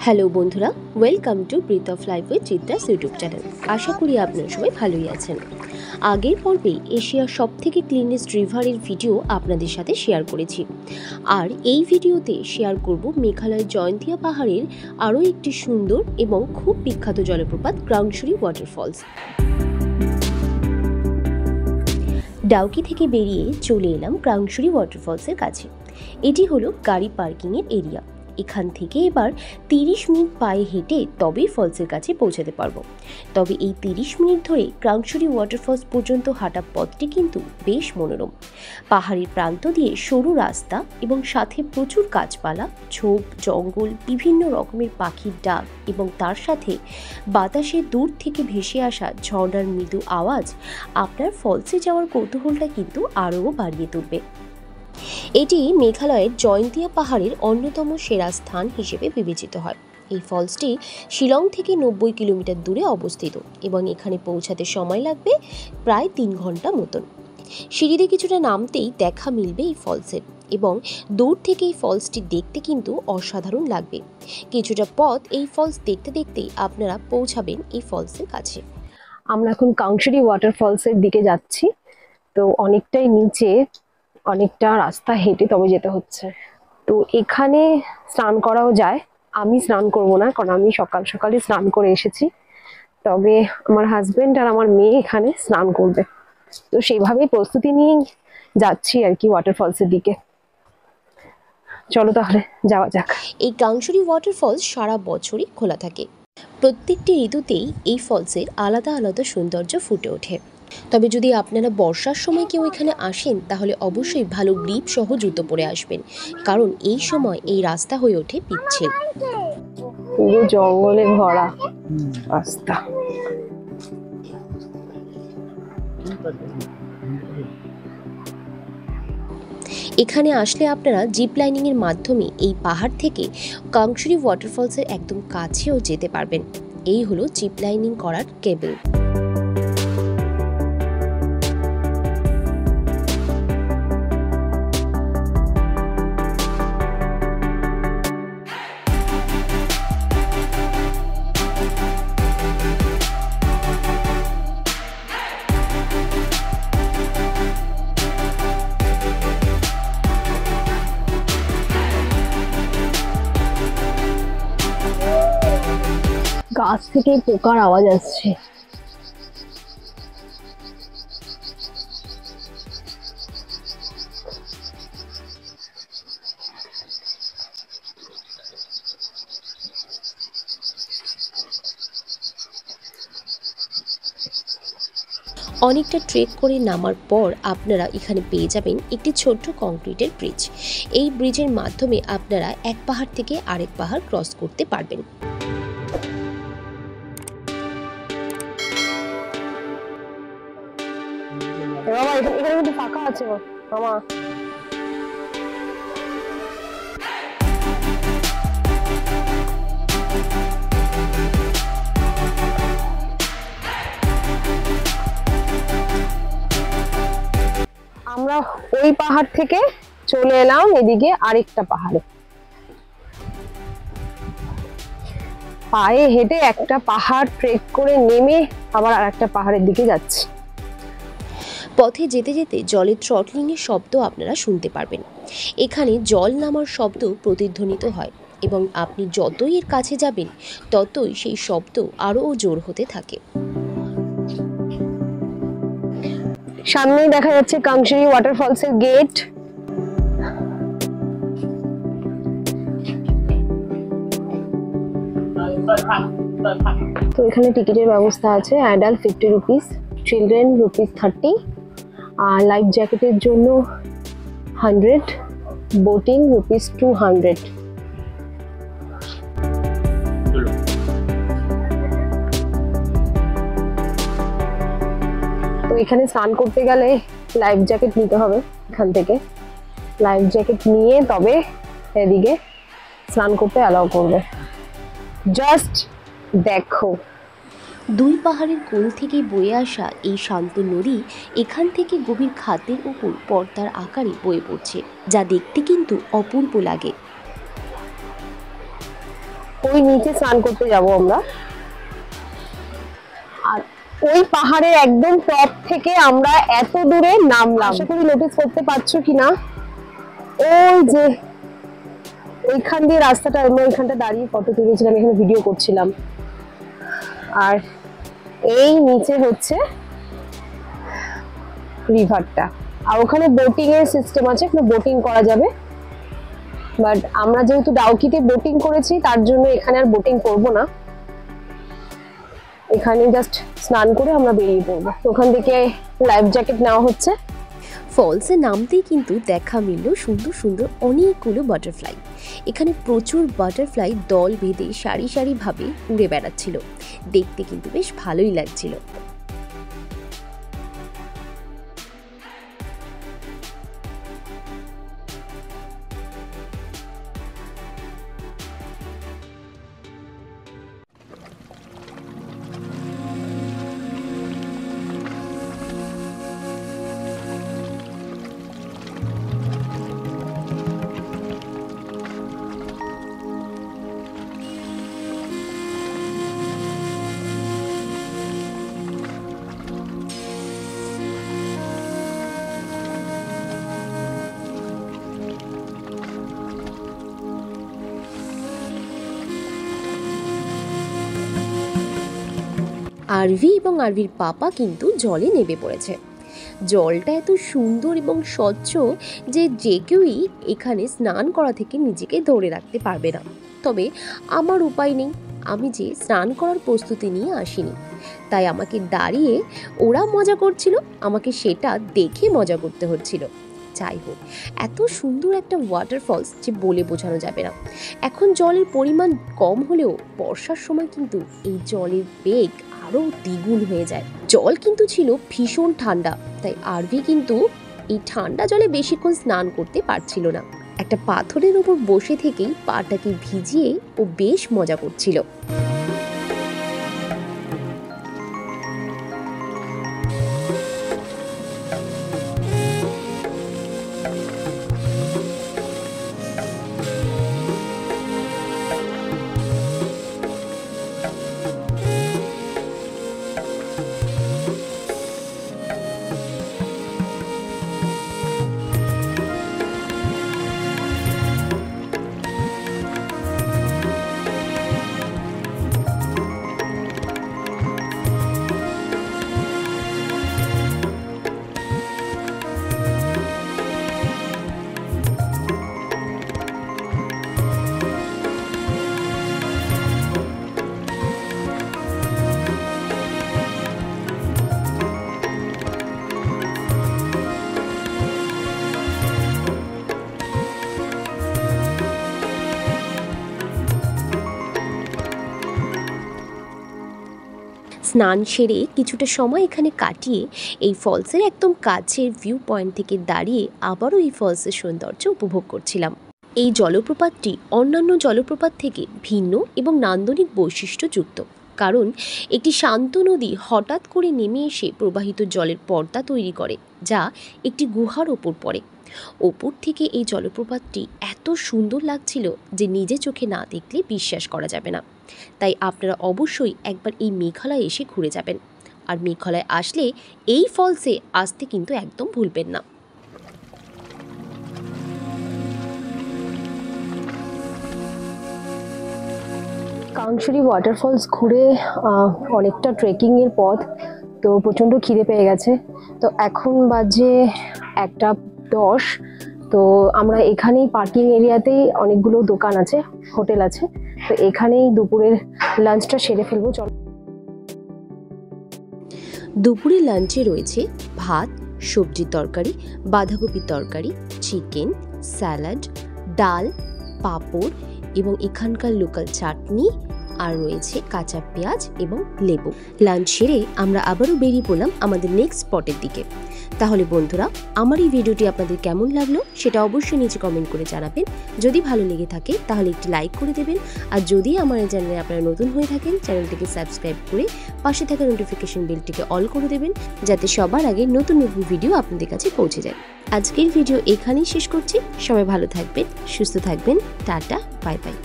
Hello বন্ধুরা, welcome to breath of life with Chitra's YouTube channel. আশা করি আপনারা সবাই ভালোই আছেন। আগের পর্বে এশিয়ার সবথেকে ক্লিনেস্ট রিভারের ভিডিও আপনাদের সাথে শেয়ার করেছি, আর এই ভিডিওতে শেয়ার করব মেঘালয়ের জয়ন্তিয়া পাহাড়ের আরও একটি সুন্দর এবং খুব বিখ্যাত জলপ্রপাত ক্রাংশুরি ওয়াটারফলস। ডাউকি থেকে বেরিয়ে চলে এলাম ক্রাংশুরি ওয়াটারফলসের কাছে। এটি হলো গাড়ি পার্কিংয়ের এরিয়া। এখান থেকে এবার 30 মিনিট পায়ে হেঁটে তবেই ফলসের কাছে পৌঁছাতে পারবো। তবে এই 30 মিনিট ধরে ক্রাংশুরি ওয়াটারফলস পর্যন্ত হাঁটা পথটি কিন্তু বেশ মনোরম। পাহাড়ের প্রান্ত দিয়ে সরু রাস্তা এবং সাথে প্রচুর গাছপালা, ঝোপ, জঙ্গল, বিভিন্ন রকমের পাখির ডাক এবং তার সাথে বাতাসে দূর থেকে ভেসে আসা ঝর্ণার মৃদু আওয়াজ আপনার ফলসে যাওয়ার কৌতূহলটা কিন্তু আরও বাড়িয়ে তুলবে। এটি মেঘালয়ের জয়ন্তিয়া পাহাড়ের অন্যতম সেরা স্থান হিসেবে বিবেচিত হয়। এই ফলসটি শিলং থেকে 90 কিলোমিটার দূরে অবস্থিত এবং এখানে পৌঁছাতে সময় লাগবে প্রায় 3 ঘন্টা মতন। সিঁড়িতে কিছুটা নামতেই দেখা মিলবে এই ফলসের, এবং দূর থেকে এই ফলসটি দেখতে কিন্তু অসাধারণ লাগবে। কিছুটা পথ এই ফলস দেখতে দেখতেই আপনারা পৌঁছাবেন এই ফলসের কাছে। আমরা এখন ক্রাংশুরি ওয়াটারফলসের দিকে যাচ্ছি। তো অনেকটাই নিচে, অনেকটা রাস্তা হেঁটে তবে যেতে হচ্ছে। তো এখানে স্নান করাও যায়। আমি স্নান করব না, কারণ আমি সকাল সকালে স্নান করে এসেছি। তবে আমার হাজবেন্ড আর আমার মেয়ে এখানে স্নান করবে, তো সেইভাবেই প্রস্তুতি নিয়ে যাচ্ছি আর কি ওয়াটারফলসের দিকে। চলো তাহলে যাওয়া যাক। এই ক্রাংশুরি ওয়াটারফলস সারা বছরই খোলা থাকে। প্রত্যেকটি ঋতুতেই এই ফলসের আলাদা আলাদা সৌন্দর্য ফুটে ওঠে। তবে যদি আপনারা বর্ষার সময় কেউ এখানে আসেন, তাহলে অবশ্যই ভালো গ্রিপ সহ জুতো পরে আসবেন, কারণ এই সময় এই রাস্তা হয়ে ওঠে পিচ্ছিল। পুরো জঙ্গলে ভরা রাস্তা। এখানে আসলে আপনারা জিপ লাইনিং এর মাধ্যমে এই পাহাড় থেকে ক্রাংশুরি ওয়াটারফলসের একদম কাছেও যেতে পারবেন। এই হলো জিপ লাইনিং করার কেবল। গাছ থেকে পোকার আওয়াজ আসছে। অনেকটা ট্রেক করে নামার পর আপনারা এখানে পেয়ে যাবেন একটি ছোট্ট কংক্রিটের ব্রিজ। এই ব্রিজের মাধ্যমে আপনারা এক পাহাড় থেকে আরেক পাহাড় ক্রস করতে পারবেন। এখানে কিন্তু ফাঁকা আছে মামা। আমরা ওই পাহাড় থেকে চলে এলাম এদিকে আরেকটা পাহাড়ে। পায়ে হেঁটে একটা পাহাড় ট্রেক করে নেমে আবার আরেকটা পাহাড়ের দিকে যাচ্ছি। পথে যেতে যেতে জলের থ্রটলিংয়ের শব্দ আপনারা শুনতে পারবেন। এখানে জল নামার শব্দ প্রতিধ্বনিত হয়, এবং আপনি যতই এর কাছে যাবেন ততই সেই শব্দ আরও জোর হতে থাকে। সামনেই দেখা যাচ্ছে ক্রাংশুরি ওয়াটারফলসের গেট। তো এখানে টিকিটের ব্যবস্থা আছে। অ্যাডাল্ট 50 রুপিস, চিলড্রেন ₹30, আর লাইফ জ্যাকেটের জন্য 100, বোটিং ₹200। তো এখানে স্নান করতে গেলে লাইফ জ্যাকেট নিতে হবে। এখান থেকে লাইফ জ্যাকেট নিয়ে তবে এদিকে স্নান করতে অ্যালাউ করবে। জাস্ট দেখো, দুই পাহাড়ের কোল থেকে বয়ে আসা এই শান্ত নদী এখান থেকে গভীর খাতের উপর পর্দার আকারে বয়ে পড়ছে, যা দেখতে কিন্তু অপূর্ব লাগে। ওই নিচে স্নান করতে যাব আমরা। আর ওই পাহাড়ের একদম টপ থেকে আমরা এত দূরে নামলাম, আশা করি নোটিস করতে পারছো কিনা। ওই যে ওইখান দিয়ে রাস্তাটা, আমরা ওইখানটা দাঁড়িয়ে ফটো তুলেছিলাম, এখানে ভিডিও করছিলাম। আর এই নিচে হচ্ছে রিভারটা, আর ওখানে বোটিং এর সিস্টেম আছে, ওখানে বোটিং করা যাবে। বাট আমরা যেহেতু ডাউকিতে বোটিং করেছি তার জন্য এখানে আর বোটিং করব না, এখানে জাস্ট স্নান করে আমরা বেরিয়ে পড়বো। ওখান থেকে লাইফ জ্যাকেট নেওয়া হচ্ছে। ফলসে নামতেই কিন্তু দেখা মিলল সুন্দর সুন্দর অনেকগুলো বাটারফ্লাই। এখানে প্রচুর বাটারফ্লাই দল বেঁধে সারি সারিভাবে উড়ে বেড়াচ্ছিল, দেখতে কিন্তু বেশ ভালোই লাগছিল। আরভি এবং আরভির পাপা কিন্তু জলে নেমে পড়েছে। জলটা এত সুন্দর এবং স্বচ্ছ যে যে কেউই এখানে স্নান করা থেকে নিজেকে ধরে রাখতে পারবে না। তবে আমার উপায় নেই, আমি যে স্নান করার প্রস্তুতি নিয়ে আসিনি, তাই আমাকে দাঁড়িয়ে ওরা মজা করছিল, আমাকে সেটা দেখে মজা করতে হচ্ছিল। যাই হোক, এত সুন্দর একটা ওয়াটারফলস যে বলে বোঝানো যাবে না। এখন জলের পরিমাণ কম হলেও বর্ষার সময় কিন্তু এই জলের বেগ আরও দ্বিগুণ হয়ে যায়। জল কিন্তু ছিল ভীষণ ঠান্ডা, তাই আরভি কিন্তু এই ঠান্ডা জলে বেশিক্ষণ স্নান করতে পারছিল না। একটা পাথরের উপর বসে থেকেই পাটাকে ভিজিয়ে ও বেশ মজা করছিল। স্নান সেরে কিছুটা সময় এখানে কাটিয়ে এই ফলসের একদম কাছের ভিউ পয়েন্ট থেকে দাঁড়িয়ে আবারও এই ফলসের সৌন্দর্য উপভোগ করছিলাম। এই জলপ্রপাতটি অন্যান্য জলপ্রপাত থেকে ভিন্ন এবং নান্দনিক বৈশিষ্ট্যযুক্ত, কারণ একটি শান্ত নদী হঠাৎ করে নেমে এসে প্রবাহিত জলের পর্দা তৈরি করে, যা একটি গুহার ওপর পড়ে। ওপর থেকে এই জলপ্রপাতটি এত সুন্দর লাগছিল যে নিজে চোখে না দেখলে বিশ্বাস করা যাবে না। তাই আপনারা অবশ্যই একবার এই মেঘালয় এসে ঘুরে যাবেন, আর মেঘালয় আসলে এই ফলসে আসতে কিন্তু একদম ভুলবেন না। কাংশুরি ওয়াটারফলস ঘুরে অনেকটা ট্রেকিংয়ের পথ, তো প্রচণ্ড খিদে পেয়ে গেছে। তো এখন বাজে 1:10। তো আমরা এখানেই পার্কিং এরিয়াতেই অনেকগুলো দোকান আছে, হোটেল আছে, তো এখানেই দুপুরের লাঞ্চটা সেরে ফেলবো। চল। দুপুরের লাঞ্চে রয়েছে ভাত, সবজির তরকারি, বাঁধাকপির তরকারি, চিকেন, স্যালাড, ডাল, পাঁপড় এবং এখানকার লোকাল চাটনি, আর রয়েছে কাঁচা পেঁয়াজ এবং লেবু। লাঞ্চ সেরে আমরা আবারও বেরিয়ে পড়লাম আমাদের নেক্সট স্পটের দিকে। তাহলে বন্ধুরা, আমার এই ভিডিওটি আপনাদের কেমন লাগলো সেটা অবশ্যই নিচে কমেন্ট করে জানাবেন। যদি ভালো লেগে থাকে তাহলে একটি লাইক করে দেবেন, আর যদি আমার এই চ্যানেলে আপনারা নতুন হয়ে থাকেন চ্যানেলটিকে সাবস্ক্রাইব করে পাশে থাকা নোটিফিকেশন বেলটিকে অল করে দেবেন, যাতে সবার আগে নতুন নতুন ভিডিও আপনাদের কাছে পৌঁছে যায়। আজকের ভিডিও এখানেই শেষ করছি। সবাই ভালো থাকবেন, সুস্থ থাকবেন। Tata, bye bye.